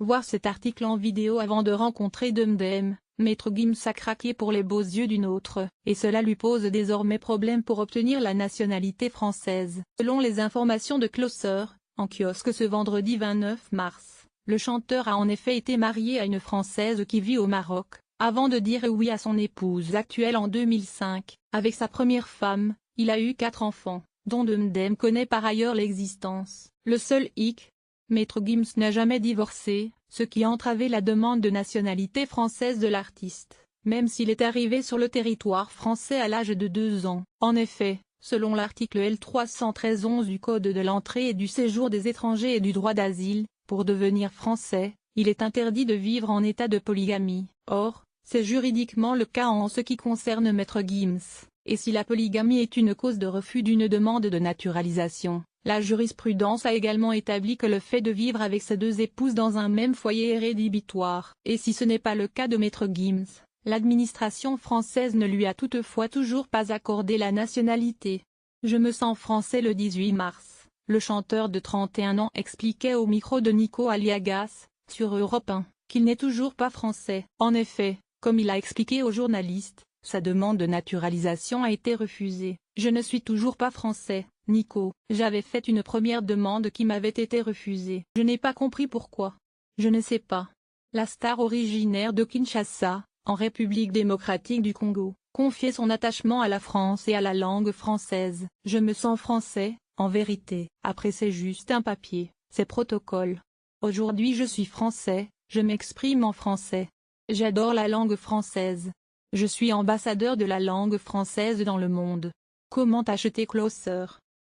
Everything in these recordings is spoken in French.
Voir cet article en vidéo avant de rencontrer Demdem. Maître Gims a craqué pour les beaux yeux d'une autre, et cela lui pose désormais problème pour obtenir la nationalité française. Selon les informations de Closer, en kiosque ce vendredi 29 mars, le chanteur a en effet été marié à une Française qui vit au Maroc, avant de dire oui à son épouse actuelle en 2005. Avec sa première femme, il a eu 4 enfants, dont Demdem connaît par ailleurs l'existence. Le seul hic, Maître Gims n'a jamais divorcé, ce qui a entravé la demande de nationalité française de l'artiste, même s'il est arrivé sur le territoire français à l'âge de 2 ans. En effet, selon l'article L. 313-11 du Code de l'entrée et du séjour des étrangers et du droit d'asile, pour devenir français, il est interdit de vivre en état de polygamie. Or, c'est juridiquement le cas en ce qui concerne Maître Gims. Et si la polygamie est une cause de refus d'une demande de naturalisation, la jurisprudence a également établi que le fait de vivre avec ses 2 épouses dans un même foyer est rédhibitoire. Et si ce n'est pas le cas de Maître Gims, l'administration française ne lui a toutefois toujours pas accordé la nationalité. Je me sens français le 18 mars. Le chanteur de 31 ans expliquait au micro de Nico Aliagas, sur Europe 1, qu'il n'est toujours pas français. En effet, comme il a expliqué aux journalistes, sa demande de naturalisation a été refusée. Je ne suis toujours pas français, Nico. J'avais fait une première demande qui m'avait été refusée. Je n'ai pas compris pourquoi. Je ne sais pas. La star originaire de Kinshasa, en République démocratique du Congo, confiait son attachement à la France et à la langue française. Je me sens français, en vérité. Après c'est juste un papier, c'est protocole. Aujourd'hui je suis français, je m'exprime en français. J'adore la langue française. Je suis ambassadeur de la langue française dans le monde. Comment acheter Closer?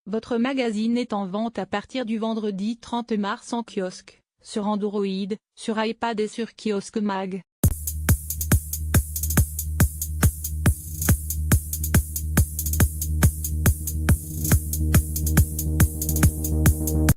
Votre magazine est en vente à partir du vendredi 30 mars en kiosque, sur Android, sur iPad et sur Kiosque Mag.